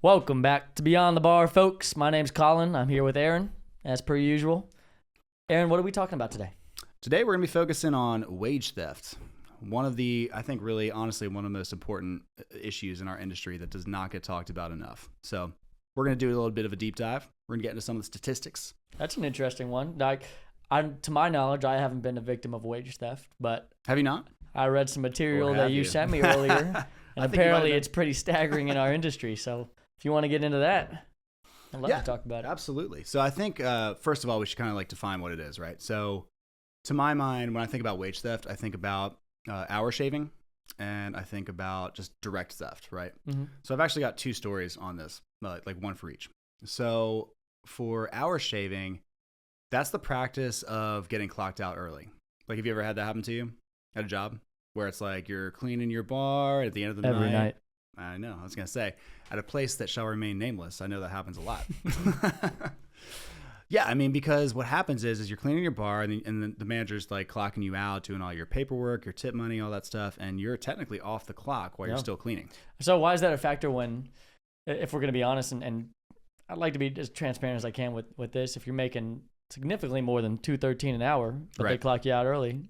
Welcome back to Beyond the Bar, folks. My name's Colin. I'm here with Aaron, as per usual. Aaron, what are we talking about today? Today we're going to be focusing on wage theft. One of the, I think really honestly, one of the most important issues in our industry that does not get talked about enough. So we're going to do a little bit of a deep dive. We're going to get into some of the statistics. That's an interesting one. To my knowledge, I haven't been a victim of wage theft, but Have you not? I read some material that you sent me earlier, and apparently it's pretty staggering in our industry. So if you want to get into that, I'd love to talk about it. Absolutely. So I think, first of all, we should kind of like define what it is, right? So to my mind, when I think about wage theft, I think about hour shaving, and I think about just direct theft, right? Mm-hmm. So I've actually got two stories on this, like one for each. So for hour shaving, that's the practice of getting clocked out early. Like, have you ever had that happen to you at a job where it's like you're cleaning your bar at the end of the Every night. I know. I was going to say, at a place that shall remain nameless, I know that happens a lot. Yeah, I mean, because what happens is you're cleaning your bar, and the manager's like clocking you out, doing all your paperwork, your tip money, all that stuff, and you're technically off the clock while you're still cleaning. So why is that a factor when, if we're going to be honest, and I'd like to be as transparent as I can with this, if you're making significantly more than $2.13 an hour, but they clock you out early,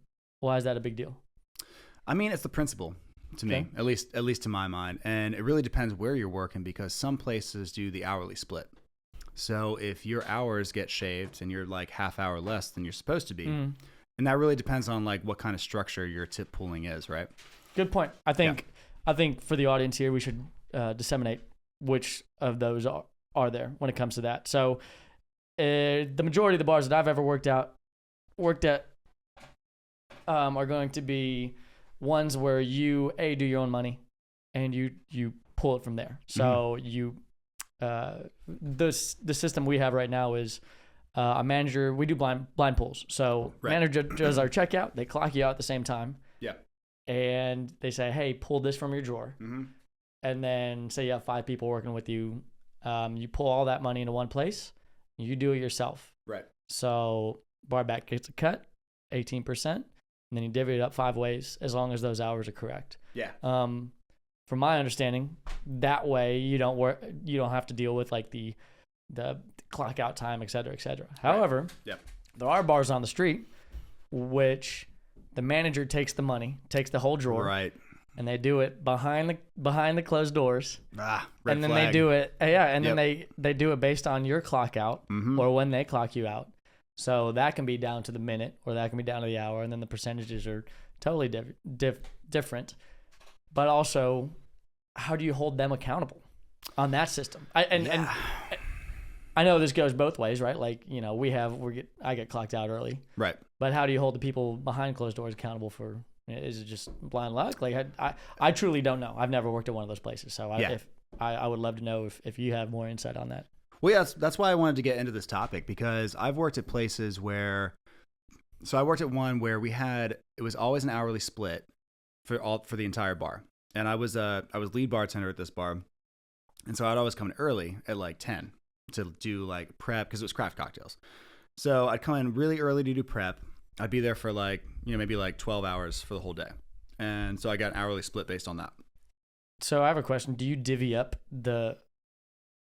why is that a big deal? I mean, it's the principle to me, at least to my mind, and it really depends where you're working, because some places do the hourly split. So if your hours get shaved and you're like half hour less than you're supposed to be, and that really depends on like what kind of structure your tip pooling is, right? Good point. I think for the audience here, we should disseminate which of those are there when it comes to that. So the majority of the bars that I've ever worked at are going to be ones where you do your own money and you pull it from there. So the system we have right now is a manager. We do blind pulls. So manager does our checkout. They clock you out at the same time. Yeah. And they say, hey, pull this from your drawer. Mm-hmm. And then say you have 5 people working with you. You pull all that money into one place. You do it yourself. Right. So bar back gets a cut, 18%, and then you divvy it up 5 ways as long as those hours are correct. Yeah. From my understanding, that way you don't have to deal with like the clock out time, et cetera, et cetera. However, there are bars on the street which the manager takes the money, takes the whole drawer, right, and they do it behind the closed doors. And then they do it, and then they do it based on your clock out or when they clock you out. So that can be down to the minute, or that can be down to the hour, and then the percentages are totally different. But also, how do you hold them accountable on that system? And I know this goes both ways, right? Like, you know, I get clocked out early, right? But how do you hold the people behind closed doors accountable for? Is it just blind luck? Like, I truly don't know. I've never worked at one of those places, so I would love to know if you have more insight on that. Well, yeah, that's why I wanted to get into this topic, because I've worked at places where, so I worked at one where it was always an hourly split for the entire bar. And I was lead bartender at this bar. And so I'd always come in early at like 10 to do like prep, because it was craft cocktails. So I'd come in really early to do prep. I'd be there for like, maybe like 12 hours for the whole day. And so I got an hourly split based on that. So I have a question. Do you divvy up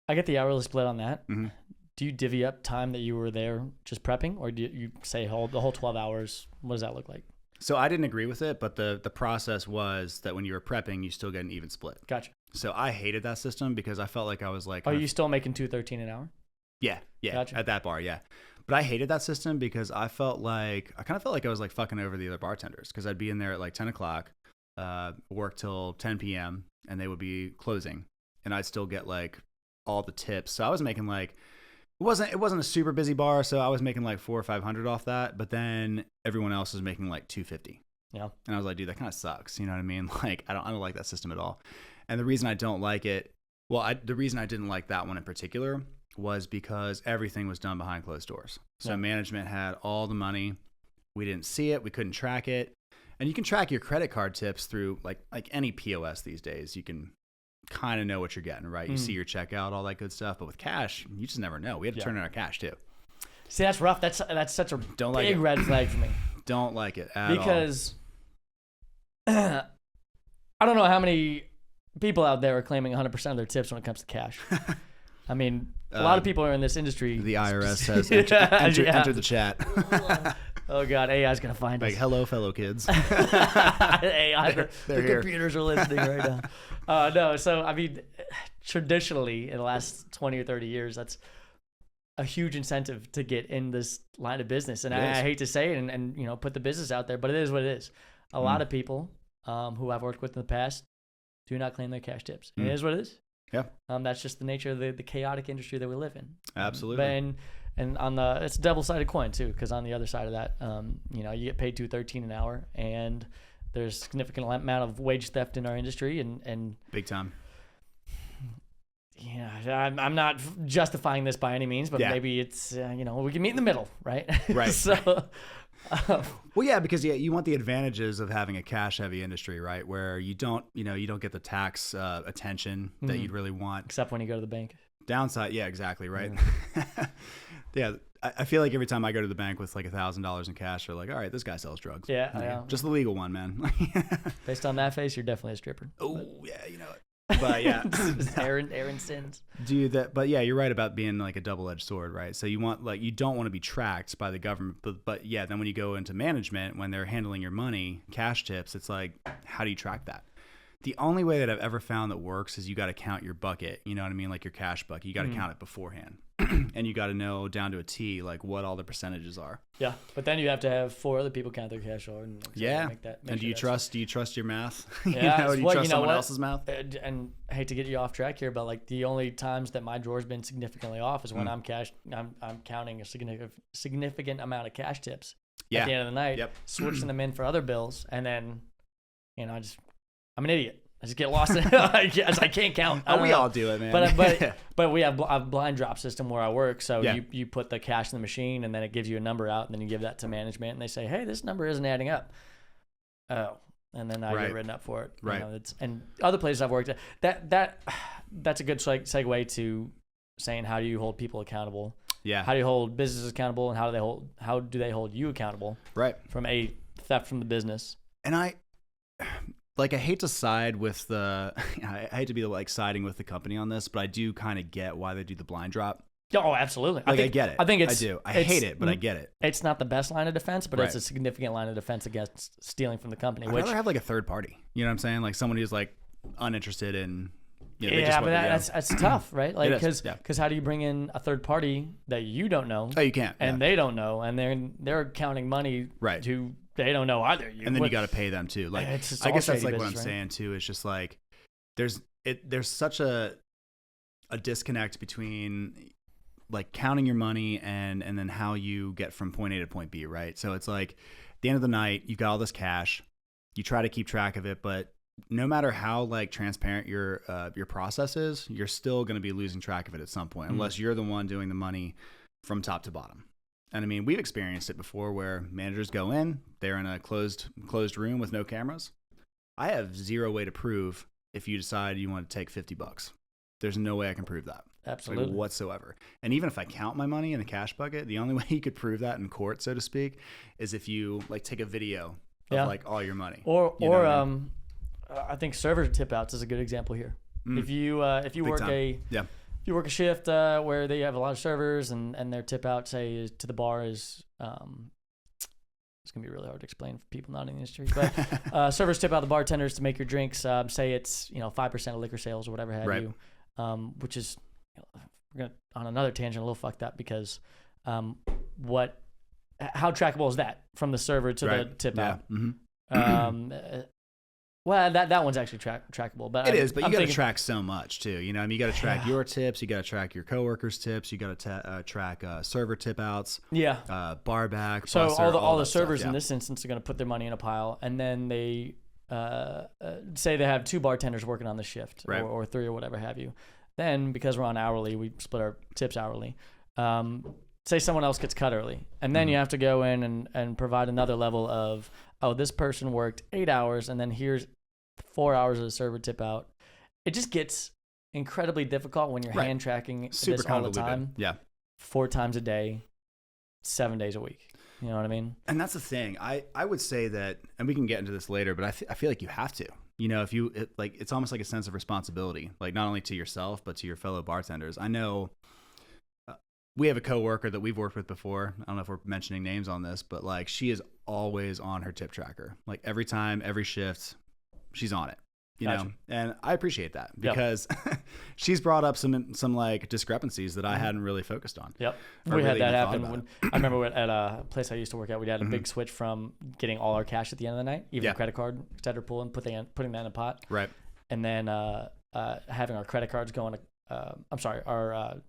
I get the hourly split on that. Mm-hmm. Do you divvy up time that you were there just prepping, or do you say the whole 12 hours? What does that look like? So I didn't agree with it, but the process was that when you were prepping, you still get an even split. Gotcha. So I hated that system because I felt like I was like... Are you still making $2.13 an hour? Yeah, gotcha. At that bar, yeah. But I hated that system because I kind of felt like I was like fucking over the other bartenders, because I'd be in there at like 10 o'clock, work till 10 p.m., and they would be closing, and I'd still get like all the tips. So I was making like... It wasn't a super busy bar, so I was making like $400 or $500 off that. But then everyone else was making like $250. Yeah. And I was like, dude, that kind of sucks. You know what I mean? Like, I don't like that system at all. And the reason I don't like it, the reason I didn't like that one in particular was because everything was done behind closed doors. So management had all the money. We didn't see it. We couldn't track it. And you can track your credit card tips through like any POS these days. You can kind of know what you're getting, right? You see your checkout, all that good stuff. But with cash, you just never know. We had to turn in our cash too. See, that's rough. That's such a big red flag for me. Don't like it at all. Because I don't know how many people out there are claiming 100% of their tips when it comes to cash. I mean, a lot of people are in this industry. The IRS says enter the chat. Oh God, AI's gonna find us. Like, hello, fellow kids. AI, the computers are listening right now. No, so I mean, traditionally in the last 20 or 30 years, that's a huge incentive to get in this line of business. And I hate to say it and you know, put the business out there, but it is what it is. A lot of people who I've worked with in the past do not claim their cash tips. It is what it is. Yeah. That's just the nature of the chaotic industry that we live in. Absolutely. And on it's a double-sided coin too, because on the other side of that, you know, you get paid $2.13 an hour, and there's a significant amount of wage theft in our industry, and big time. Yeah, I'm not justifying this by any means, but maybe it's you know, we can meet in the middle, right? Right. So. Well, yeah, because you want the advantages of having a cash-heavy industry, right? Where you don't get the tax attention that you'd really want, except when you go to the bank. Downside, yeah, exactly, right. Yeah, I feel like every time I go to the bank with like $1,000 in cash, they're like, "All right, this guy sells drugs." Yeah, like, just the legal one, man. Based on that face, you're definitely a stripper. Oh yeah, you know it. But yeah, Aaron sins. Do that, but yeah, you're right about being like a double-edged sword, right? So you don't want to be tracked by the government, but yeah, then when you go into management, when they're handling your money, cash tips, it's like, how do you track that? The only way that I've ever found that works is you got to count your bucket. You know what I mean? Like your cash bucket, you got to count it beforehand, and you got to know down to a T like what all the percentages are. Yeah, but then you have to have 4 other people count their cash over. And And do you trust your math? Yeah, do you trust someone else's math? And I hate to get you off track here, but like the only times that my drawer's been significantly off is when I'm counting a significant amount of cash tips at the end of the night, switching them in for other bills, and then you know I'm an idiot. I just get lost. I can't count. We all do it, man. But we have a blind drop system where I work. So you put the cash in the machine, and then it gives you a number out, and then you give that to management, and they say, "Hey, this number isn't adding up." Oh, and then I get written up for it. Right. You know, and other places I've worked at, that's a good segue to saying, how do you hold people accountable? Yeah. How do you hold businesses accountable, and how do they hold you accountable? Right. From a theft from the business. And I hate to side with I hate to be like siding with the company on this, but I do kind of get why they do the blind drop. Oh, absolutely. I get it. I think I do. I hate it, but I get it. It's not the best line of defense, but it's a significant line of defense against stealing from the company. I'd rather have like a third party. You know what I'm saying? Like someone who's like uninterested in. You know, but that's tough, right? Like because how do you bring in a third party that you don't know? Oh, you can't. And they don't know, and they're counting money to they don't know either. And then you got to pay them too. Like I guess that's like what I'm saying too. Is just like there's such a disconnect between like counting your money and then how you get from point A to point B, right? So it's like at the end of the night, you've got all this cash, you try to keep track of it, but no matter how like transparent your process is, you're still going to be losing track of it at some point, unless you're the one doing the money from top to bottom. And I mean, we've experienced it before where managers go in, they're in a closed room with no cameras. I have zero way to prove if you decide you want to take $50. There's no way I can prove that. Absolutely. Like, whatsoever. And even if I count my money in the cash bucket, the only way you could prove that in court, so to speak, is if you like take a video of like all your money. I think server tip outs is a good example here. If you work a shift where they have a lot of servers and their tip out say to the bar is it's gonna be really hard to explain for people not in the industry, but servers tip out the bartenders to make your drinks. Say it's 5% of liquor sales or whatever have you, which is we're gonna on another tangent a little fucked up because how trackable is that from the server to the tip out? Well, that one's actually trackable, but it is. But you got to track so much too. You know, I mean, you got to track your tips, you got to track your coworkers' tips, you got to track server tip outs, bar back. So all the servers in this instance are going to put their money in a pile, and then they say they have 2 bartenders working on the shift, or 3 or whatever have you. Then because we're on hourly, we split our tips hourly. Say someone else gets cut early, and then you have to go in and provide another level of, this person worked 8 hours, and then here's 4 hours of the server tip out. It just gets incredibly difficult when you're hand tracking this all the time. Yeah. 4 times a day, 7 days a week. You know what I mean? And that's the thing. I would say that, and we can get into this later, but I feel like you have to. You know, it's almost like a sense of responsibility, like not only to yourself, but to your fellow bartenders. I know we have a coworker that we've worked with before. I don't know if we're mentioning names on this, but like she is always on her tip tracker. Like every time, every shift, she's on it. You know, and I appreciate that because she's brought up some like discrepancies that I hadn't really focused on. Yep, we had that happen when I remember at a place I used to work at. We had a big switch from getting all our cash at the end of the night, even the credit card, instead of putting that in a pot, right? And then having our credit cards go on. Our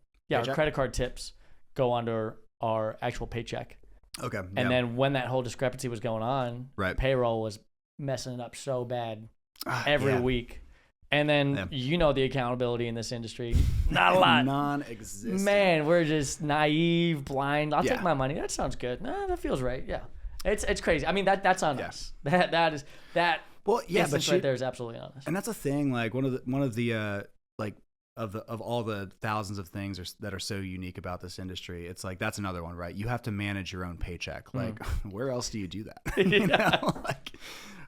credit card tips go under our actual paycheck. Okay, and then when that whole discrepancy was going on, right, payroll was messing it up so bad. Every week. And then you know the accountability in this industry. Not a lot. Non-existent. Man, we're just naive, blind. I'll take my money. That sounds good. Nah, that feels right. Yeah. It's crazy. I mean that's on us. That is well, yeah, but right there is absolutely on us. And that's a thing, like one of the like of all the thousands of things that are so unique about this industry, it's like that's another one, right? You have to manage your own paycheck. Like where else do you do that? You know?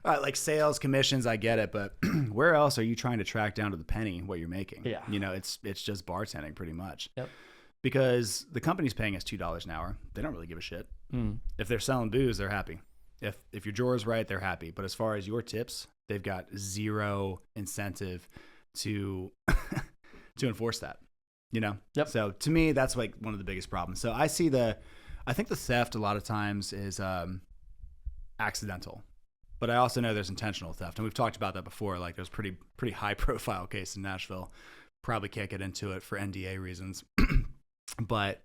Like sales commissions, I get it, but where else are you trying to track down to the penny what you're making? Yeah. You know, it's just bartending pretty much. Yep. Because the company's paying us $2 an hour. They don't really give a shit. If they're selling booze, they're happy. If your drawer's right, they're happy. But as far as your tips, they've got zero incentive to to enforce that. You know? Yep. So to me, that's like one of the biggest problems. So I think the theft a lot of times is accidental. But I also know there's intentional theft, and we've talked about that before. Like there's pretty high profile case in Nashville. Probably can't get into it for NDA reasons, but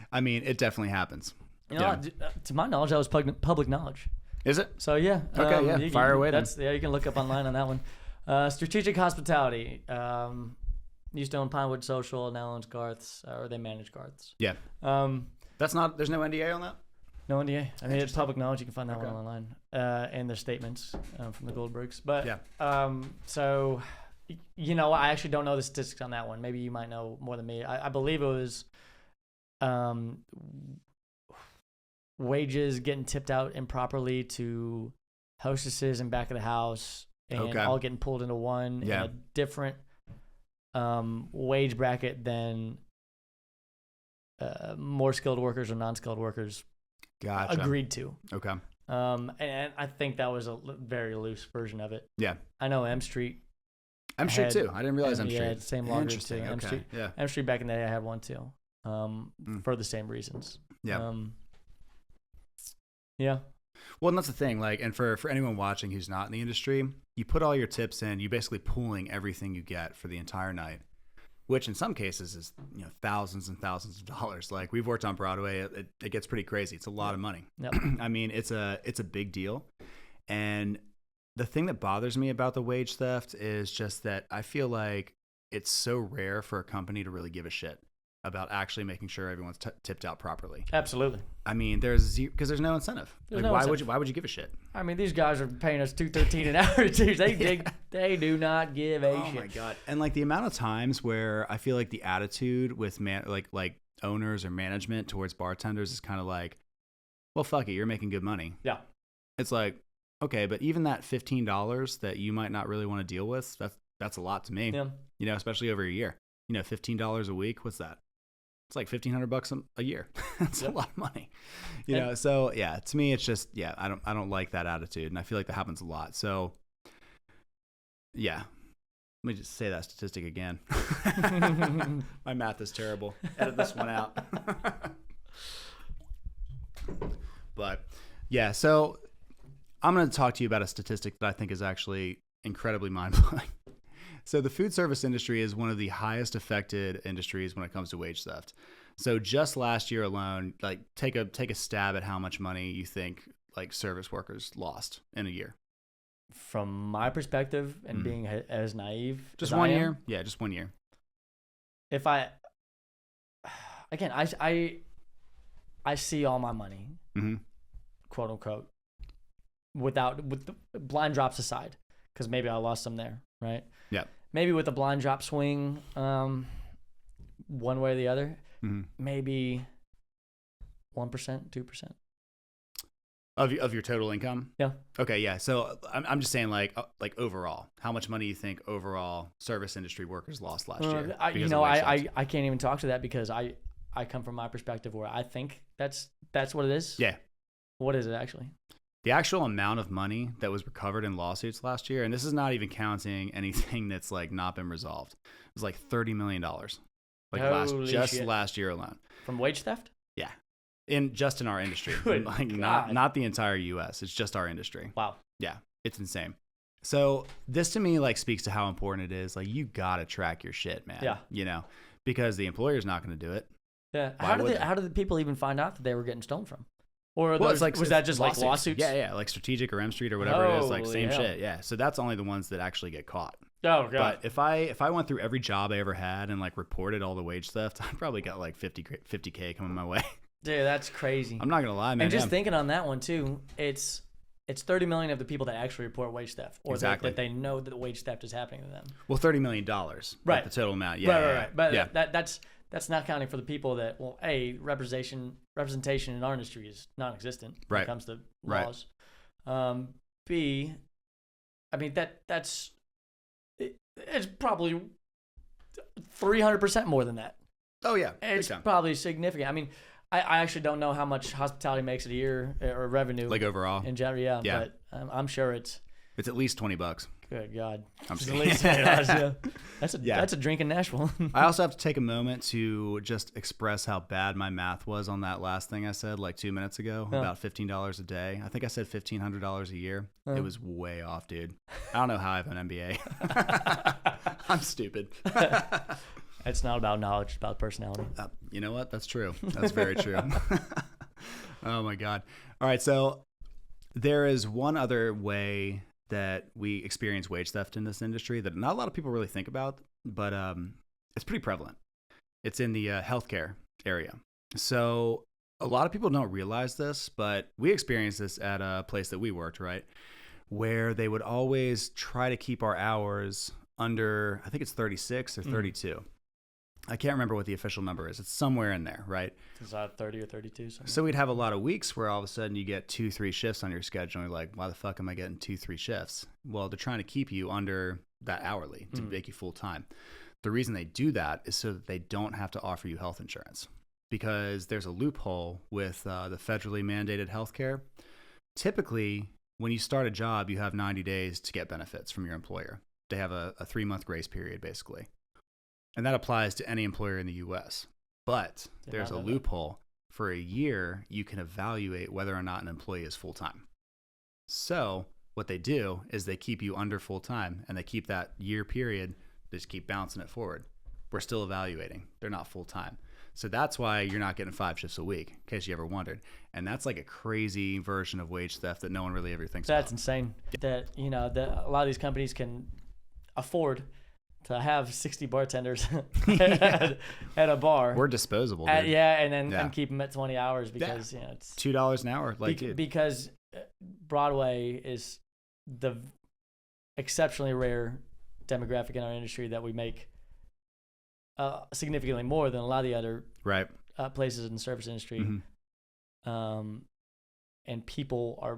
I mean it definitely happens. You know, to my knowledge, that was public knowledge. Is it? So yeah. Okay, fire away. You can look up online on that one. Strategic Hospitality. Used to own Pinewood Social, now owns Garth's, or they manage Garth's. Yeah. There's no NDA on that. No NDA. I mean, it's public knowledge. You can find that one online, and their statements from the Goldbergs. But so, you know, I actually don't know the statistics on that one. Maybe you might know more than me. I believe it was wages getting tipped out improperly to hostesses in back of the house, and all getting pulled into one in a different wage bracket than more skilled workers or non-skilled workers. Gotcha. Agreed to. Okay. And I think that was a very loose version of it. Yeah. I know M Street. M Street too. I didn't realize M Street. Yeah, same logger too. M Street. Yeah. M Street back in the day, I had one too. For the same reasons. Yeah. Yeah. Well, and that's the thing. Like, and for anyone watching who's not in the industry, you put all your tips in. You're basically pooling everything you get for the entire night, which in some cases is, you know, thousands and thousands of dollars. Like we've worked on Broadway, it gets pretty crazy. It's a lot of money. Yep. I mean, it's a big deal. And the thing that bothers me about the wage theft is just that I feel like it's so rare for a company to really give a shit about actually making sure everyone's tipped out properly. Absolutely. I mean, there's no incentive. Why would you give a shit? I mean, these guys are paying us $2.13 an hour. They do not give a shit. Oh my god! And like the amount of times where I feel like the attitude with like owners or management towards bartenders is kind of like, well, fuck it, you're making good money. Yeah. It's like, okay, but even that $15 that you might not really want to deal with, that's a lot to me. Yeah. You know, especially over a year. You know, $15 a week. What's that? It's like $1,500 a year. That's a lot of money, you know? So yeah, to me, it's just, I don't like that attitude. And I feel like that happens a lot. So yeah, let me just say that statistic again. My math is terrible. Edit this one out. But yeah, so I'm going to talk to you about a statistic that I think is actually incredibly mind-blowing. So the food service industry is one of the highest affected industries when it comes to wage theft. So just last year alone, like take a stab at how much money you think like service workers lost in a year. From my perspective and being as naive just as one I year. am, Yeah, just 1 year. If I see all my money, quote unquote, with the blind drops aside, because maybe I lost some there, right? Yeah. Maybe with the blind drop swing, one way or the other, maybe 1%, 2%. Of your total income? Yeah. Okay, yeah. So I'm just saying like overall, how much money you think overall service industry workers lost last year? I can't even talk to that because I come from my perspective where I think that's what it is. Yeah. What is it actually? The actual amount of money that was recovered in lawsuits last year, and this is not even counting anything that's like not been resolved, it was like $30 million. Like last year alone. From wage theft? Yeah. Just in our industry. Like not the entire US. It's just our industry. Wow. Yeah. It's insane. So this to me like speaks to how important it is. Like you gotta track your shit, man. Yeah. You know, because the employer's not gonna do it. Yeah. How did the people even find out that they were getting stolen from? Or was that just like lawsuits? Yeah, like Strategic or M Street or whatever it is, like same shit. Yeah. So that's only the ones that actually get caught. Oh god. But if I went through every job I ever had and like reported all the wage theft, I probably got like 50K coming my way. Dude, that's crazy. I'm not gonna lie, man. And just thinking on that one too, it's 30 million of the people that actually report wage theft, or that they know that the wage theft is happening to them. Well, $30 million, right? The total amount, yeah. Right. But that's not counting for the people that representation in our industry is non-existent when it comes to laws. B, I mean it's probably 300% more than that. Oh yeah, it's probably significant. I mean, I actually don't know how much hospitality makes it a year or revenue, like overall in general. Yeah. But I'm sure it's at least $20. Good God, I'm at least $20. That's a drink in Nashville. I also have to take a moment to just express how bad my math was on that last thing I said like 2 minutes ago about $15 a day. I think I said $1,500 a year. It was way off, dude. I don't know how I have an MBA. I'm stupid. It's not about knowledge, it's about personality. You know what? That's true. That's very true. Oh my God. All right. So there is one other way that we experience wage theft in this industry that not a lot of people really think about, but it's pretty prevalent. It's in the healthcare area. So a lot of people don't realize this, but we experienced this at a place that we worked, right? Where they would always try to keep our hours under, I think it's 36 or 32. I can't remember what the official number is. It's somewhere in there, right? It's 30 or 32. Something. So we'd have a lot of weeks where all of a sudden you get 2-3 shifts on your schedule. And you're like, why the fuck am I getting 2-3 shifts? Well, they're trying to keep you under that hourly to make you full time. The reason they do that is so that they don't have to offer you health insurance, because there's a loophole with the federally mandated healthcare. Typically, when you start a job, you have 90 days to get benefits from your employer. They have a 3-month grace period, basically. And that applies to any employer in the U.S. But there's a loophole. For a year, you can evaluate whether or not an employee is full-time. So what they do is they keep you under full-time, and they keep that year period, they just keep bouncing it forward. We're still evaluating. They're not full-time. So that's why you're not getting 5 shifts a week, in case you ever wondered. And that's like a crazy version of wage theft that no one really ever thinks about. That's insane. That, a lot of these companies can afford to have 60 bartenders at a bar. We're disposable, dude. And keep them at 20 hours because it's $2 an hour. Because Broadway is the exceptionally rare demographic in our industry that we make significantly more than a lot of the other places in the service industry. Mm-hmm. And people are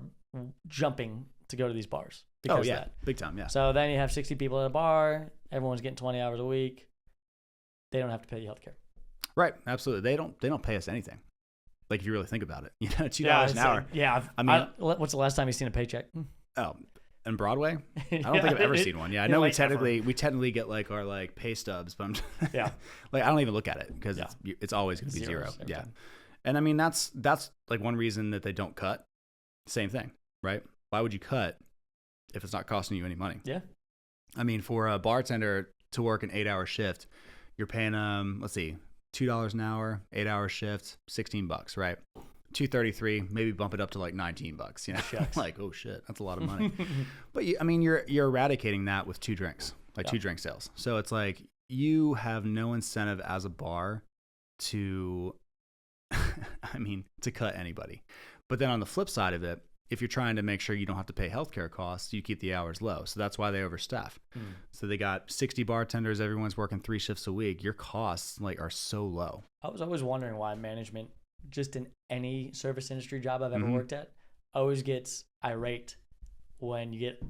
jumping to go to these bars. Because of that. Big time, yeah. So then you have 60 people at a bar. Everyone's getting 20 hours a week. They don't have to pay you healthcare. Right, absolutely. They don't pay us anything. Like if you really think about it, $2 an hour. What's the last time you've seen a paycheck? Oh, in Broadway? I don't think I've ever seen one. Yeah, I know we technically get like our like pay stubs, but I don't even look at it because it's always going to be zero. Yeah, and I mean that's like one reason that they don't cut. Same thing, right? Why would you cut if it's not costing you any money? Yeah. I mean, for a bartender to work an 8-hour shift, you're paying them, let's see, $2 an hour, 8-hour shift, $16, right? $2.33, maybe bump it up to like $19, like, oh shit, that's a lot of money. But you're eradicating that with 2 drinks, like 2 drink sales. So it's like you have no incentive as a bar to, to cut anybody. But then on the flip side of it, if you're trying to make sure you don't have to pay healthcare costs, you keep the hours low. So that's why they overstaff. So they got 60 bartenders, everyone's working 3 shifts a week. Your costs are so low. I was always wondering why management, just in any service industry job I've ever worked at, always gets irate when you get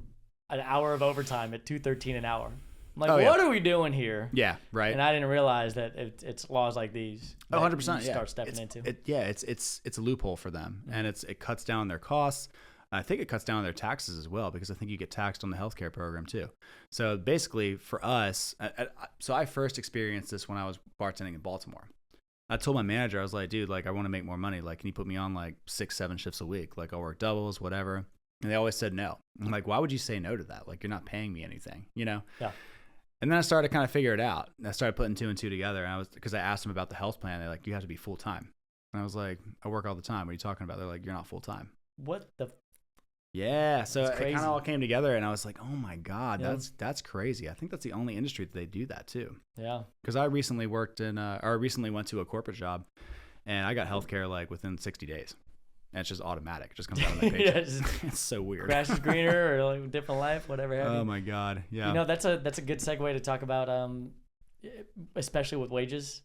an hour of overtime at $2.13 an hour. I'm like, what are we doing here? Yeah, right. And I didn't realize that it's laws like these. 100%. Start stepping into. It's a loophole for them, and it cuts down their costs. I think it cuts down their taxes as well, because I think you get taxed on the healthcare program too. So basically, for us, so I first experienced this when I was bartending in Baltimore. I told my manager, I was like, dude, like I want to make more money. Like, can you put me on like 6-7 shifts a week? Like I'll work doubles, whatever. And they always said no. I'm like, why would you say no to that? Like, you're not paying me anything, you know? Yeah. And then I started to kind of figure it out. I started putting 2 and 2 together. And because I asked them about the health plan. They're like, you have to be full time. And I was like, I work all the time. What are you talking about? They're like, you're not full time. What the? Yeah. So it kind of all came together, and I was like, oh my God, that's crazy. I think that's the only industry that they do that too. Yeah. Because I recently went to a corporate job, and I got healthcare like within 60 days. And it's just automatic. It just comes out on my paycheck. It's so weird. Grass is greener, or like different life, whatever. Oh my God. Yeah. You know, that's a good segue to talk about, especially with wages,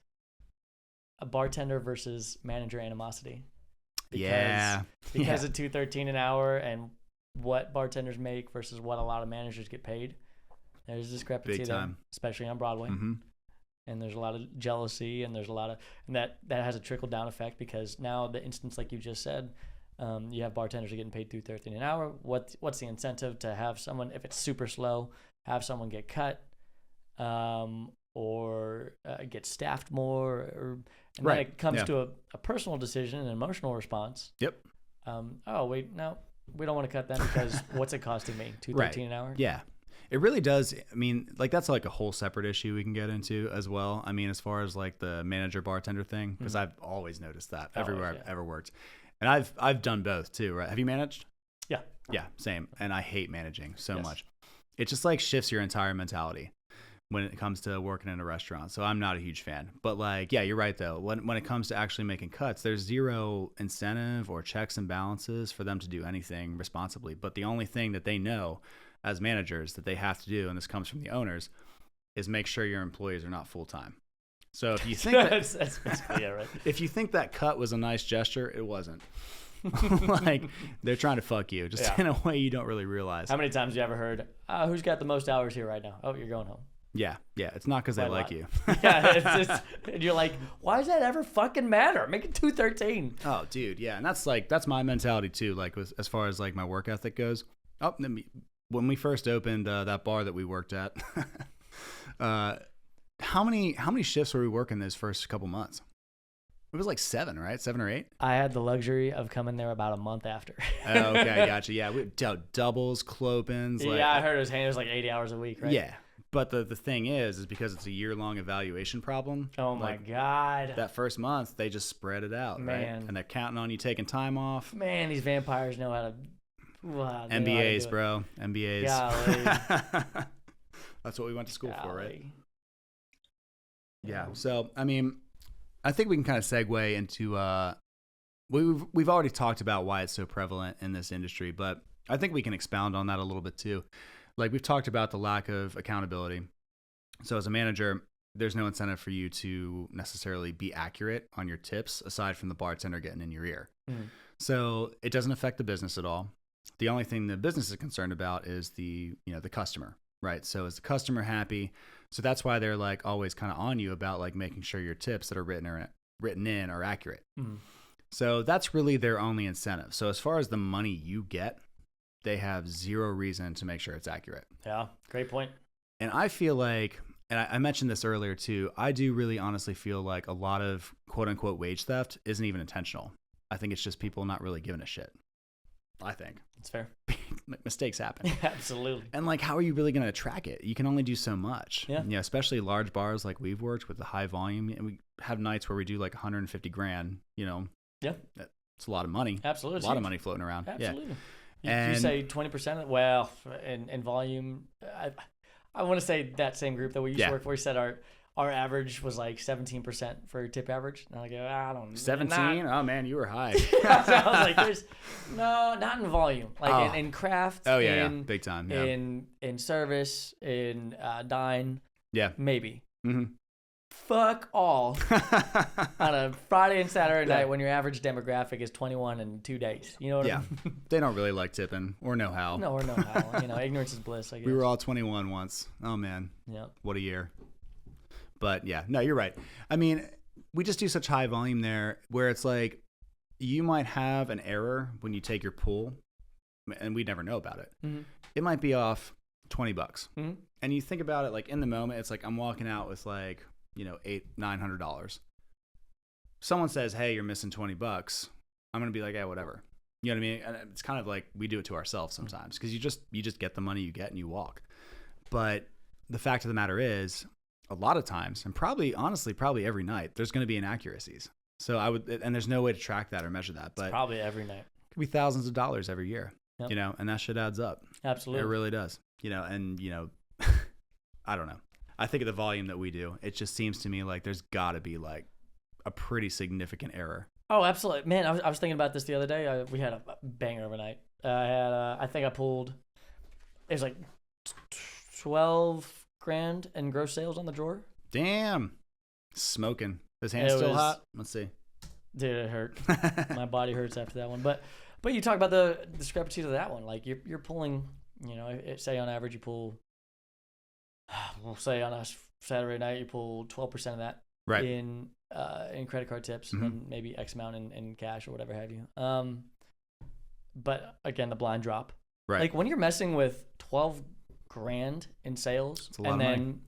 a bartender versus manager animosity. Because of $2.13 an hour and what bartenders make versus what a lot of managers get paid. There's discrepancy there, especially on Broadway. Mm-hmm. And there's a lot of jealousy, and there's a lot of, and that has a trickle down effect, because now the instance like you just said, you have bartenders are getting paid $2.13 an hour. What's the incentive to have someone, if it's super slow, have someone get cut, or get staffed more, and then it comes to a personal decision, an emotional response. Yep. Oh wait, no, we don't want to cut them because what's it costing me? $2.13 an hour. Yeah. It really does. I mean, like that's like a whole separate issue we can get into as well. I mean, as far as like the manager bartender thing, because I've always noticed that everywhere I've ever worked, and I've done both too. Right? Have you managed? Yeah. Yeah, same. And I hate managing so much. It just like shifts your entire mentality when it comes to working in a restaurant. So I'm not a huge fan. But like, yeah, you're right though. When it comes to actually making cuts, there's zero incentive or checks and balances for them to do anything responsibly. But the only thing that they know as managers that they have to do, and this comes from the owners, is make sure your employees are not full time. So if you think that's basically it, right? If you think that cut was a nice gesture, it wasn't. Like they're trying to fuck you, just in a way you don't really realize. How many times have you ever heard, who's got the most hours here right now? Oh, you're going home. Yeah. It's not because they like you. Yeah, it's just, and you're like, why does that ever fucking matter? Make it $2.13. Oh, dude, yeah, and that's my mentality too. Like as far as like my work ethic goes. When we first opened that bar that we worked at, how many shifts were we working those first couple months? It was like 7, right? 7 or 8. I had the luxury of coming there about a month after. Oh, okay, gotcha. Yeah, we doubles, clopens. Like, yeah, I heard it was like 80 hours a week, right? Yeah, but the thing is because it's a year-long evaluation problem. Oh my God! That first month they just spread it out, man, right? And they're counting on you taking time off. Man, these vampires know how to. Wow, MBAs, bro. MBAs. Golly. That's what we went to school for, right? Yeah. So, I mean, I think we can kind of segue into we've already talked about why it's so prevalent in this industry, but I think we can expound on that a little bit too. Like we've talked about the lack of accountability. So as a manager, there's no incentive for you to necessarily be accurate on your tips aside from the bartender getting in your ear. Mm. So it doesn't affect the business at all. The only thing the business is concerned about is the customer, right? So is the customer happy? So that's why they're like always kind of on you about like making sure your tips that are written in are accurate. Mm-hmm. So that's really their only incentive. So as far as the money you get, they have zero reason to make sure it's accurate. Yeah, great point. And I feel like, and I mentioned this earlier too, I do really honestly feel like a lot of quote unquote wage theft isn't even intentional. I think it's just people not really giving a shit. I think. It's fair. Mistakes happen. Absolutely. And like, how are you really going to track it? You can only do so much. Yeah. Especially large bars like we've worked with the high volume. And we have nights where we do like 150 grand, Yeah. It's a lot of money. Absolutely. A lot of money floating around. Absolutely. Yeah. You say 20%? Well, in volume, I want to say that same group that we used to work for, we said our average was like 17% for tip average. And I go, I don't know. 17? Oh man, you were high. So I was like, there's not in volume. Like in craft. Oh yeah, big time. Yeah. In service, in dine. Yeah. Maybe. Mm-hmm. fuck all on a Friday and Saturday night when your average demographic is 21 in 2 days. You know what I mean? They don't really like tipping or know how. No, or know how. Ignorance is bliss, I guess. We were all 21 once. Oh, man. Yep. What a year. But, yeah. No, you're right. I mean, we just do such high volume there where it's like you might have an error when you take your pool, and we never know about it. Mm-hmm. It might be off $20. Mm-hmm. And you think about it, like, in the moment, it's like I'm walking out with, like, $800-900. Someone says, hey, you're missing $20. I'm going to be like, yeah, whatever. You know what I mean? And it's kind of like we do it to ourselves sometimes because you just get the money you get and you walk. But the fact of the matter is, a lot of times, and probably every night, there's going to be inaccuracies. So and there's no way to track that or measure that. But it's probably every night. It could be thousands of dollars every year, and that shit adds up. Absolutely. It really does. I don't know. I think of the volume that we do, it just seems to me like there's got to be like a pretty significant error. Oh, absolutely. Man, I was thinking about this the other day. We had a banger of a night. I think I pulled, it was like 12 grand in gross sales on the drawer. Damn. Smoking. His hand's still hot? Let's see. Dude, it hurt. My body hurts after that one. But you talk about the discrepancies of that one. Like you're pulling, say on average you pull, we'll say on a Saturday night you pull 12% of that in credit card tips, mm-hmm. and maybe X amount in cash or whatever have you. But again, the blind drop. Right. Like when you're messing with 12 grand in sales and then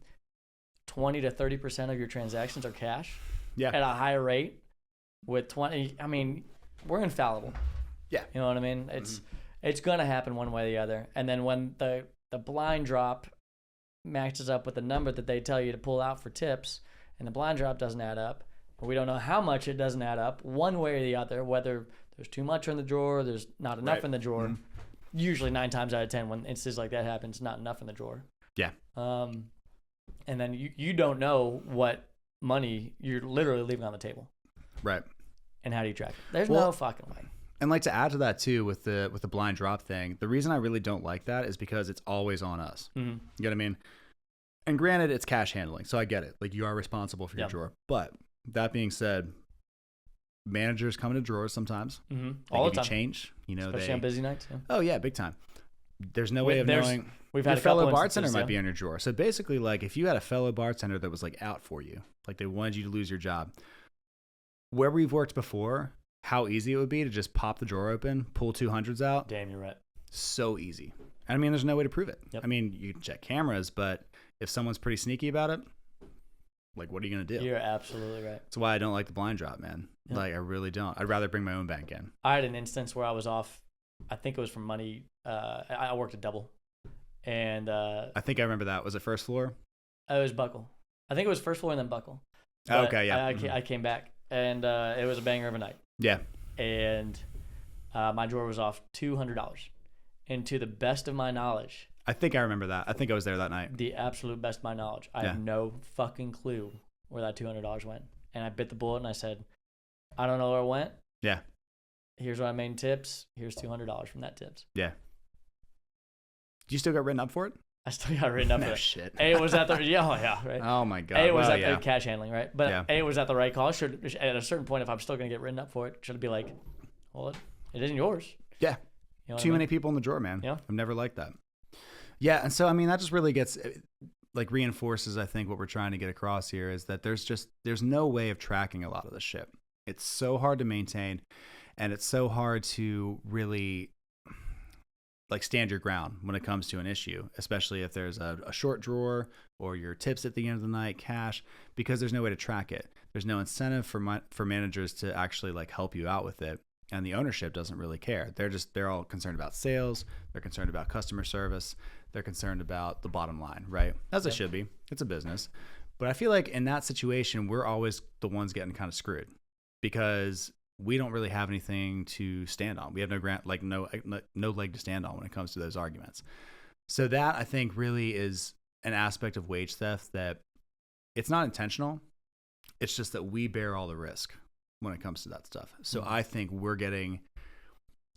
20 to 30% of your transactions are cash at a higher rate with 20, I mean, we're infallible. Yeah. You know what I mean? It's going to happen one way or the other. And then when the blind drop matches up with the number that they tell you to pull out for tips and the blind drop doesn't add up, we don't know how much it doesn't add up one way or the other, whether there's too much in the drawer, there's not enough in the drawer. Mm-hmm. Usually 9 times out of 10 when instances like that happens, not enough in the drawer. Yeah. And then you don't know what money you're literally leaving on the table. Right. And how do you track it? There's no fucking way. And like to add to that too with the blind drop thing, the reason I really don't like that is because it's always on us. Mm-hmm. You know what I mean? And granted, it's cash handling, so I get it. Like you are responsible for your drawer. But that being said, managers come into drawers sometimes. Mm-hmm. All the time. Change, especially on busy nights. Yeah. Oh yeah, big time. There's no way of knowing. We've had your fellow bartender might be on your drawer. So basically, like if you had a fellow bartender that was like out for you, like they wanted you to lose your job, where we've worked before, how easy it would be to just pop the drawer open, pull 200s out. Damn, you're right. So easy. I mean, there's no way to prove it. Yep. I mean, you can check cameras, but if someone's pretty sneaky about it, like, what are you going to do? You're absolutely right. That's why I don't like the blind drop, man. Yep. Like, I really don't. I'd rather bring my own bank in. I had an instance where I was off. I think it was from money. I worked a double. And I think I remember that. Was it first floor? It was Buckle. I think it was first floor and then Buckle. But okay, yeah. I came back, and it was a banger of a night. Yeah. And my drawer was off $200. And to the best of my knowledge, I think I remember that. I think I was there that night. The absolute best of my knowledge. I have no fucking clue where that $200 went. And I bit the bullet and I said, I don't know where it went. Yeah. Here's what I made in tips. Here's $200 from that tips. Yeah. Do you still get written up for it? I still got written up for it. Shit. A, was at the right? Oh my God. A, was at the cash handling, right? But A, was at the right call. Should at a certain point, if I'm still going to get written up for it, should it be like, well, it isn't yours. Yeah. You know Too many people in the drawer, man. Yeah. I've never liked that. Yeah. And so, I mean, that just really gets, like, reinforces, I think, what we're trying to get across here is that there's no way of tracking a lot of this shit. It's so hard to maintain, and it's so hard to really, like, stand your ground when it comes to an issue, especially if there's a short drawer or your tips at the end of the night, cash, because there's no way to track it. There's no incentive for managers to actually, like, help you out with it. And the ownership doesn't really care. They're all concerned about sales. They're concerned about customer service. They're concerned about the bottom line, right? As it should be. It's a business. But I feel like in that situation, we're always the ones getting kind of screwed because we don't really have anything to stand on. We have no leg to stand on when it comes to those arguments. So that, I think, really is an aspect of wage theft that it's not intentional. It's just that we bear all the risk when it comes to that stuff. So I think we're getting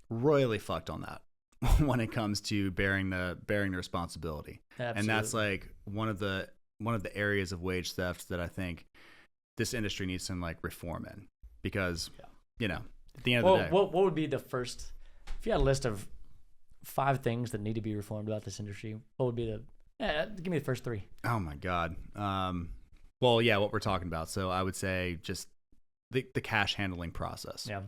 royally fucked on that when it comes to bearing the responsibility. Absolutely. And that's like one of the areas of wage theft that I think this industry needs some like reform in, because you know, at the end of the day, what would be the first, if you had a list of 5 things that need to be reformed about this industry, what would be give me the first 3. Oh my God. Well, yeah, what we're talking about. So I would say just the cash handling process. Yeah.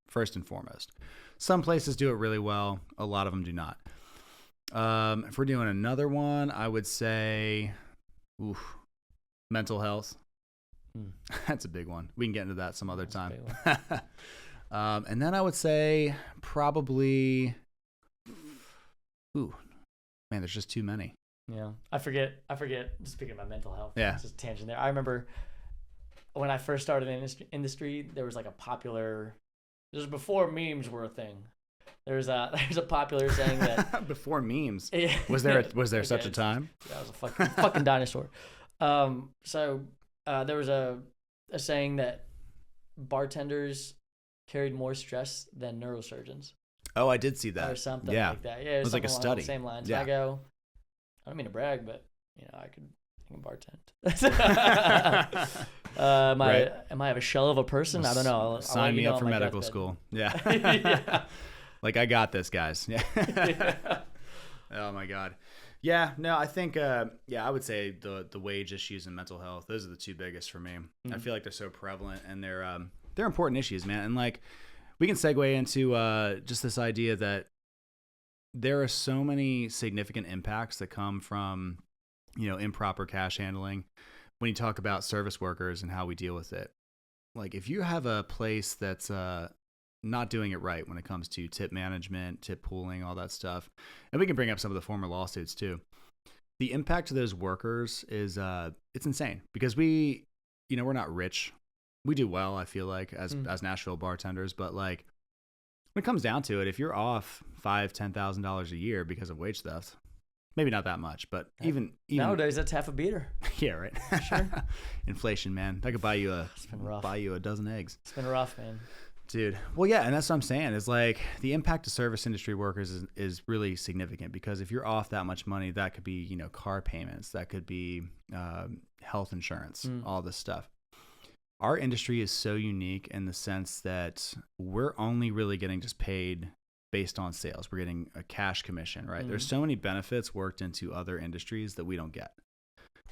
First and foremost. Some places do it really well. A lot of them do not. If we're doing another one, I would say, mental health. That's a big one. We can get into that some other time. And then I would say probably, man, there's just too many. Yeah. I forget. Speaking of my mental health. Yeah. It's just a tangent there. I remember when I first started in the industry, there was like a popular, this was before memes were a thing. There's a popular saying that before memes. Was there such a time? Yeah, I was a fucking dinosaur. So there was a saying that bartenders carried more stress than neurosurgeons. Oh, I did see that. Or something like that. Yeah, it was like a study. Same lines. Yeah. I go, I don't mean to brag, but I can bartend. Am I have a shell of a person? I don't know. Sign me up for medical school. Yeah. Yeah. Like, I got this, guys. Yeah. Oh my God. Yeah. No, I think, I would say the wage issues and mental health, those are the 2 biggest for me. Mm-hmm. I feel like they're so prevalent, and they're important issues, man. And like, we can segue into just this idea that there are so many significant impacts that come from, improper cash handling. When you talk about service workers and how we deal with it, like if you have a place that's not doing it right when it comes to tip management, tip pooling, all that stuff, and we can bring up some of the former lawsuits too. The impact to those workers is it's insane, because we're not rich. We do well, I feel like, as Nashville bartenders, but like when it comes down to it, if you're off $5,000-$10,000 a year because of wage theft, maybe not that much, but even nowadays that's half a beater. Yeah, right. Sure. Inflation, man. I could buy you a dozen eggs. It's been rough, man. Dude. Well, yeah, and that's what I'm saying. Is like the impact to service industry workers is really significant, because if you're off that much money, that could be, car payments, that could be health insurance, all this stuff. Our industry is so unique in the sense that we're only really getting just paid based on sales. We're getting a cash commission, right? There's so many benefits worked into other industries that we don't get.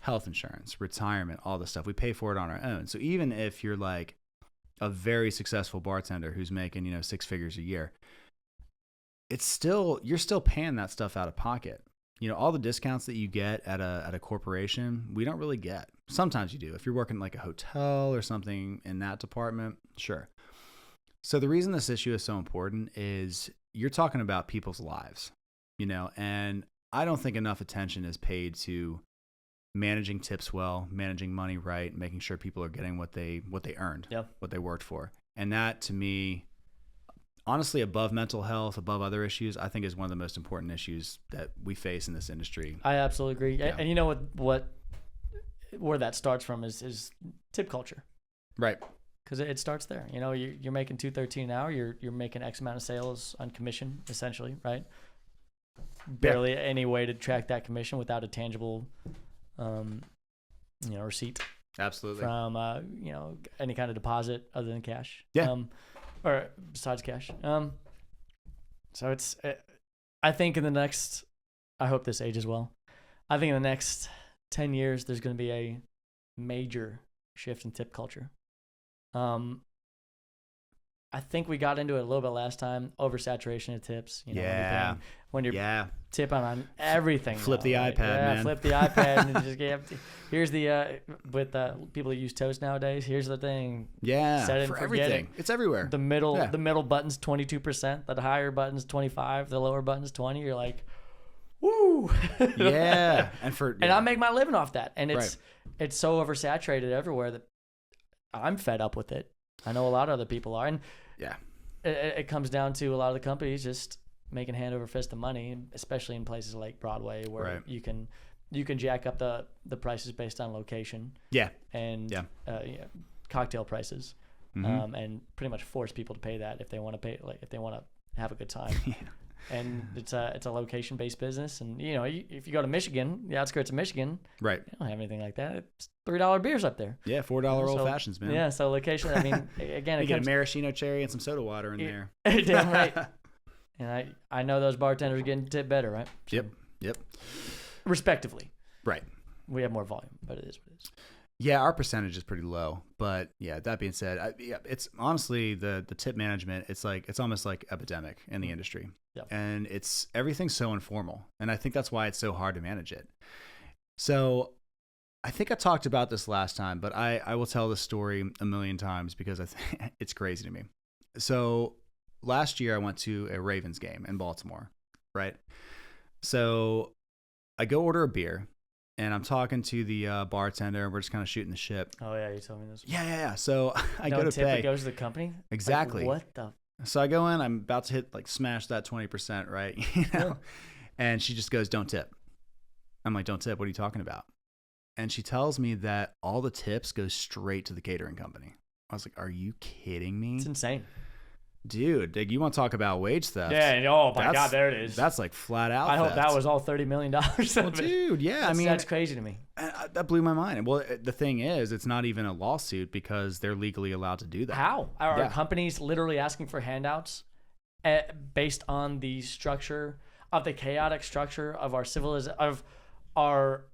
Health insurance, retirement, all this stuff. We pay for it on our own. So even if you're like a very successful bartender who's making, 6 figures a year, you're still paying that stuff out of pocket. All the discounts that you get at a corporation, we don't really get. Sometimes you do. If you're working like a hotel or something in that department, sure. So the reason this issue is so important is you're talking about people's lives, and I don't think enough attention is paid to managing tips well, managing money right, making sure people are getting what they earned, what they worked for. And that, to me, honestly, above mental health, above other issues, I think is one of the most important issues that we face in this industry. I absolutely agree. Yeah. And you know what where that starts from is tip culture. Right. Because it starts there. You're making $2.13 an hour. You're making X amount of sales on commission, essentially, right? Barely any way to track that commission without a tangible receipt. Absolutely. From any kind of deposit other than cash. Yeah. Or besides cash. So I think I hope this ages well. I think in the next 10 years, there's going to be a major shift in tip culture. I think we got into it a little bit last time. Oversaturation of tips. When you're tipping on everything. Flip the iPad, man. Flip the iPad and just get. Here's the with people that use Toast nowadays. Here's the thing. Yeah, set it for and forget everything. It's everywhere. The middle button's 22%. The higher button's 25%. The lower button's 20%. You're like, woo. Yeah, and I make my living off that, and it's so oversaturated everywhere that I'm fed up with it. I know a lot of other people are, and it comes down to a lot of the companies just making hand over fist of money, especially in places like Broadway, where you can jack up the prices based on location. Yeah. And cocktail prices, and pretty much force people to pay that if they want to pay, like if they want to have a good time. And it's a location based business. And you know, if you go to Michigan, the outskirts of Michigan, right, they don't have anything like that. It's $3 beers up there. Yeah, $4 old fashions, man. Yeah, so location. I mean, again, you get a maraschino cherry and some soda water in there. Damn right. And I know those bartenders are getting tipped better, right? So, Yep. Respectively. Right. We have more volume, but it is what it is. Yeah, our percentage is pretty low, but yeah. That being said, it's honestly the tip management. It's almost like epidemic in the industry, and everything's so informal, and I think that's why it's so hard to manage it. So, I think I talked about this last time, but I will tell this story a million times because I think it's crazy to me. So last year I went to a Ravens game in Baltimore, right? So I go order a beer. And I'm talking to the bartender, and we're just kind of shooting the shit. Oh, yeah, you told me this. Yeah. So I no go to tip pay. It goes to the company? Exactly. Like, what the? So I go in. I'm about to smash that 20%, right? You know? Yeah. And she just goes, "Don't tip." I'm like, "Don't tip? What are you talking about?" And she tells me that all the tips go straight to the catering company. I was like, "Are you kidding me?" It's insane. Dude, you want to talk about wage theft? Yeah, oh my God, there it is. That's like flat out. I hope that was all $30 million. Well, dude, yeah, that's crazy to me. That blew my mind. Well, the thing is, it's not even a lawsuit because they're legally allowed to do that. How are companies literally asking for handouts based on the structure of the chaotic structure of our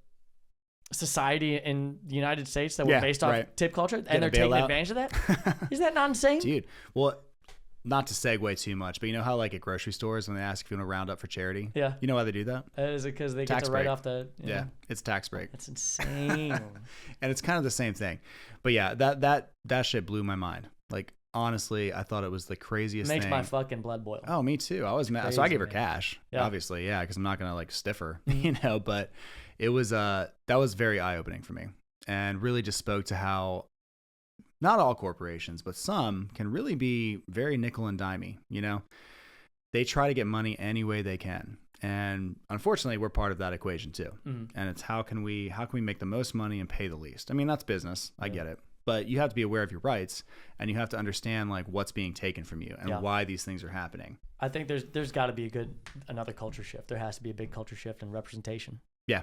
society in the United States that we're based off tip culture, and they're taking advantage of that? Is that not insane, dude? Well. Not to segue too much, but you know how at grocery stores when they ask if you want to round up for charity? Yeah. You know why they do that? Is it because they get to write off the... Yeah, it's tax break. That's insane. And it's kind of the same thing. But yeah, that shit blew my mind. Honestly, I thought it was the craziest thing. Makes my fucking blood boil. Oh, me too. I was mad. Crazy, so I gave her cash, obviously, because I'm not going to stiff her, but it was, that was very eye-opening for me and really just spoke to how not all corporations, but some can really be very nickel and dimey. They try to get money any way they can. And unfortunately, we're part of that equation too. Mm-hmm. And it's how can we make the most money and pay the least? I mean, that's business. I get it. But you have to be aware of your rights, and you have to understand what's being taken from you and why these things are happening. I think there's got to be another culture shift. There has to be a big culture shift in representation. Yeah.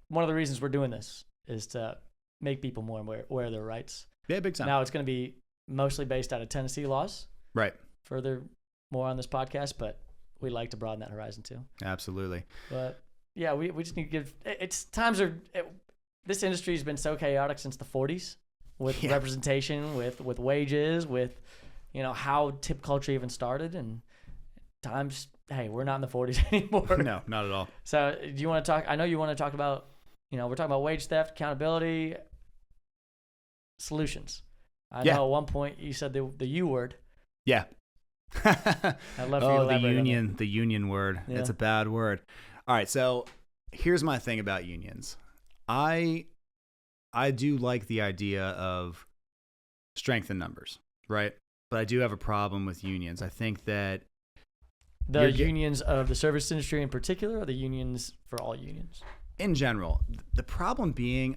One of the reasons we're doing this is to make people more aware of their rights. Yeah, big time. Now it's going to be mostly based out of Tennessee laws. Right. Further more on this podcast, but we like to broaden that horizon too. Absolutely. But yeah, we just need to this industry has been so chaotic since the 40s with representation, with wages, with how tip culture even started, and we're not in the 40s anymore. No, not at all. So do you want to talk? I know you want to talk about we're talking about wage theft, accountability. Solutions. I know at one point you said the U word. Yeah. I'd love for you to elaborate the union word. Yeah. It's a bad word. All right, so here's my thing about unions. I do like the idea of strength in numbers, right? But I do have a problem with unions. I think that the unions of the service industry in particular, or the unions for all unions? In general. The problem being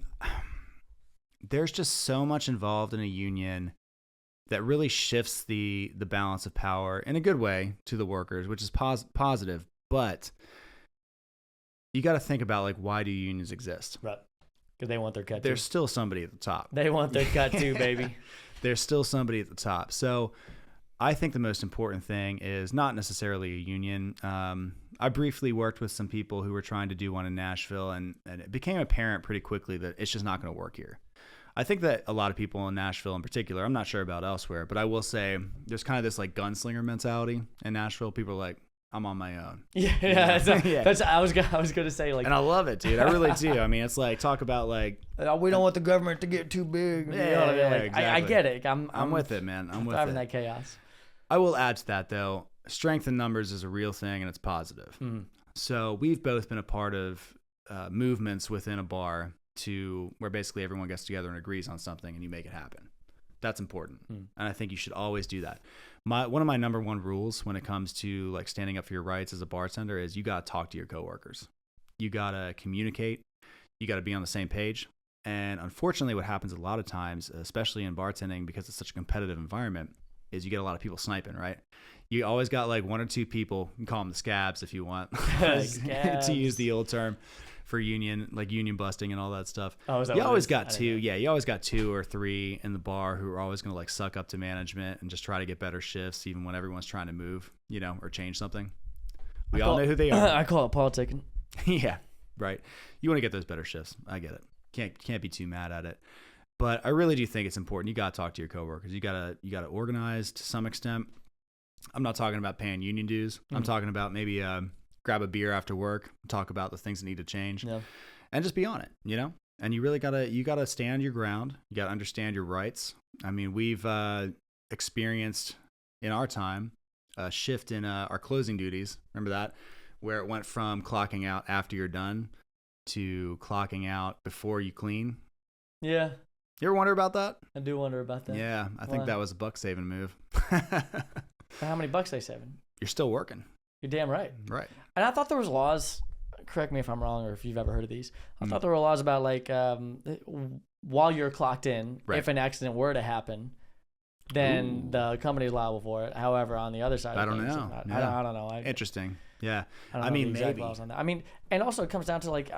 there's just so much involved in a union that really shifts the balance of power in a good way to the workers, which is positive. But you got to think about why do unions exist? Right. Because they want their cut. There's still somebody at the top. They want their cut too, baby. There's still somebody at the top. So I think the most important thing is not necessarily a union. I briefly worked with some people who were trying to do one in Nashville, and it became apparent pretty quickly that it's just not going to work here. I think that a lot of people in Nashville in particular, I'm not sure about elsewhere, but I will say there's kind of this gunslinger mentality in Nashville. People are like, I'm on my own. Yeah. That's I was going to say and I love it, dude. I really do. I mean, it's talk about we don't want the government to get too big. Yeah, exactly. I get it. I'm with it, man. I'm with it. Driving that chaos. I will add to that though. Strength in numbers is a real thing and it's positive. Mm. So we've both been a part of movements within a bar where basically everyone gets together and agrees on something and you make it happen. That's important. And I think you should always do that. One of my number one rules when it comes to standing up for your rights as a bartender is you got to talk to your coworkers. You got to communicate. You got to be on the same page. And unfortunately what happens a lot of times, especially in bartending, because it's such a competitive environment, is you get a lot of people sniping, right? You always got like one or two people, you can call them the scabs if you want, to use the old term for union busting and all that stuff. Oh, is that you what always it is? got two. Yeah, you always got 2 or 3 in the bar who are always going to like suck up to management and just try to get better shifts, even when everyone's trying to move, or change something. We all know who they are. I call it politicking. Yeah, right. You want to get those better shifts. I get it. Can't be too mad at it. But I really do think it's important. You got to talk to your coworkers. You got to organize to some extent. I'm not talking about paying union dues. I'm talking about maybe grab a beer after work, talk about the things that need to change, and just be on it, And you really gotta stand your ground. You gotta understand your rights. I mean, we've experienced in our time a shift in our closing duties. Remember that, where it went from clocking out after you're done to clocking out before you clean. Yeah. You ever wonder about that? I do wonder about that. Yeah, I think that was a buck saving move. How many bucks they saving? You're still working. You're damn right. Right. And I thought there was laws. Correct me if I'm wrong, or if you've ever heard of these. I thought there were laws about like while you're clocked in, if an accident were to happen, then the company's liable for it. However, on the other side, I don't know. I don't know. Interesting. Yeah. I mean, the exact laws on that. I mean, and also it comes down to like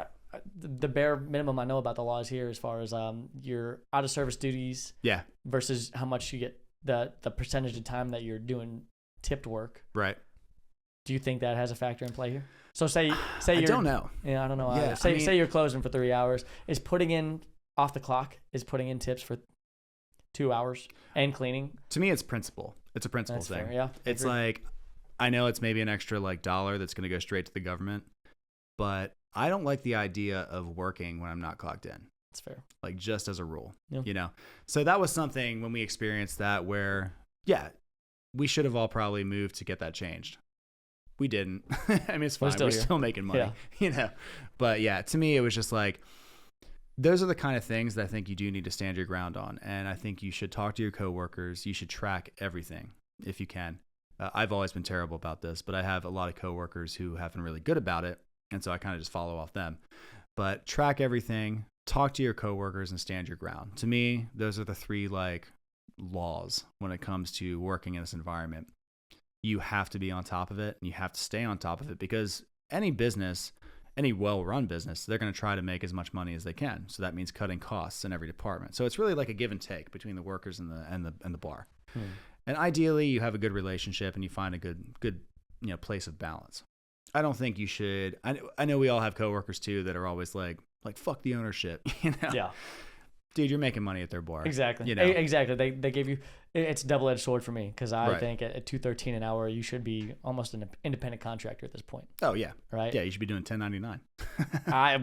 the bare minimum I know about the laws here, as far as your out of service duties. Yeah. Versus how much you get, the percentage of time that you're doing tipped work. Right. Do you think that has a factor in play here? So say you're, I don't know. Yeah, I don't know. Yeah, say you're closing for 3 hours. Is putting in off the clock, is putting in tips for 2 hours and cleaning? To me, it's principle. It's a principle That's thing. Fair, yeah. It's like, I know it's maybe an extra like $1 that's going to go straight to the government, but I don't like the idea of working when I'm not clocked in. That's fair. Like just as a rule, yeah. So that was something when we experienced that where, yeah, we should have all probably moved to get that changed. We didn't. I mean, it's fine. We're still making money, But yeah, to me, it was just like, those are the kind of things that I think you do need to stand your ground on. And I think you should talk to your coworkers. You should track everything if you can. I've always been terrible about this, but I have a lot of coworkers who have been really good about it. And so I kind of just follow off them. But track everything, talk to your coworkers, and stand your ground. To me, those are the 3 like laws when it comes to working in this environment. You have to be on top of it, and you have to stay on top of it, because any business, any well-run business, they're going to try to make as much money as they can. So that means cutting costs in every department. So it's really like a give and take between the workers and the bar. And ideally, you have a good relationship and you find a good place of balance. I don't think you should. I know we all have coworkers too that are always like fuck the ownership. Yeah. Dude, you're making money at their bar. Exactly. Exactly. They gave you. It's a double-edged sword for me, because I think at $2.13 an hour you should be almost an independent contractor at this point. Oh yeah. Right. Yeah, you should be doing 1099. I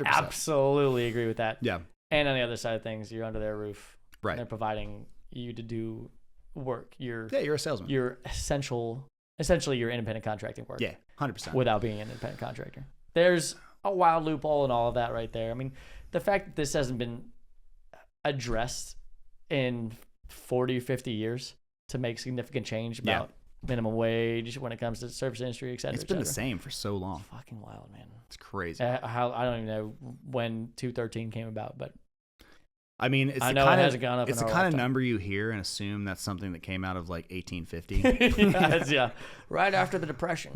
absolutely agree with that. Yeah. And on the other side of things, you're under their roof. Right. They're providing you to do work. You're a salesman. You're essentially your independent contracting work. Yeah, 100%. Without being an independent contractor. There's a wild loophole and all of that right there. I mean, the fact that this hasn't been addressed in 40 or 50 years to make significant change about minimum wage when it comes to the service industry, et cetera. It's been the same for so long. It's fucking wild, man. It's crazy. I don't even know when 213 came about, but I mean, it's the kind of number you hear and assume that's something that came out of like 1850. Yeah, right after the Depression.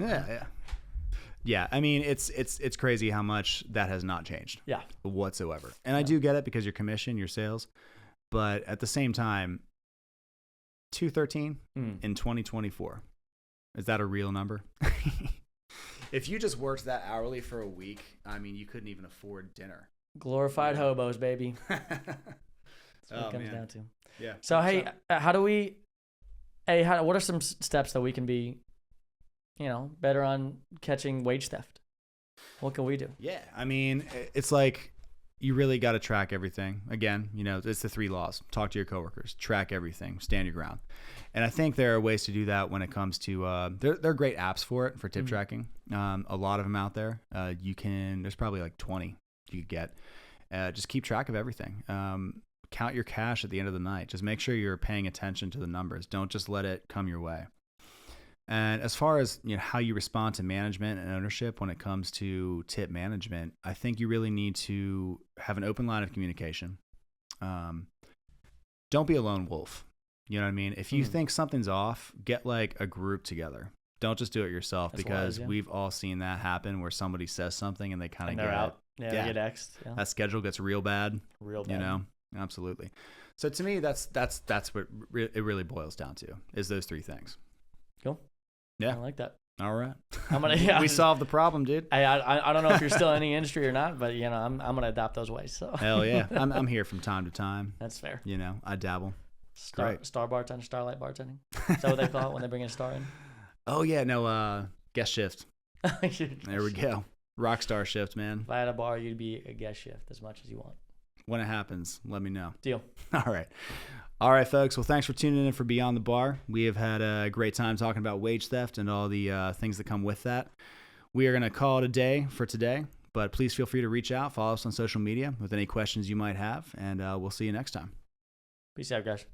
Yeah. I mean, it's crazy how much that has not changed. Yeah, whatsoever. And I do get it, because your commission, your sales, but at the same time, 213 in 2024, is that a real number? If you just worked that hourly for a week, I mean, you couldn't even afford dinner. Glorified hobos, baby. That's what it comes down to. Yeah. So, hey, what are some steps that we can be, better on catching wage theft? What can we do? Yeah. I mean, it's like, you really got to track everything. Again, it's the 3 laws. Talk to your coworkers, track everything, stand your ground. And I think there are ways to do that when it comes to, there are great apps for it, for tip tracking. A lot of them out there. There's probably like 20 you could get. Just keep track of everything. Count your cash at the end of the night. Just make sure you're paying attention to the numbers. Don't just let it come your way. And as far as how you respond to management and ownership when it comes to tip management, I think you really need to have an open line of communication. Don't be a lone wolf. You know what I mean? If you think something's off, get like a group together. Don't just do it yourself. That's because we've all seen that happen where somebody says something and they kind of get out. Yeah, they get X'd. Yeah. That schedule gets real bad. Real bad. You know? Absolutely. So to me, that's what it really boils down to, is those three things. Cool. Yeah. I like that. All right. We solved the problem, dude. I don't know if you're still in any industry or not, but you know, I'm gonna adopt those ways. So hell yeah, I'm here from time to time. That's fair. You know, I dabble. Star bartender, starlight bartending. Is that what they call it when they bring a star in? Oh yeah, no, guest shift. There we go. Rock star shift, man. If I had a bar, you'd be a guest shift as much as you want. When it happens, let me know. Deal. All right, folks. Well, thanks for tuning in for Beyond the Bar. We have had a great time talking about wage theft and all the things that come with that. We are going to call it a day for today, but please feel free to reach out, follow us on social media with any questions you might have, and we'll see you next time. Peace out, guys.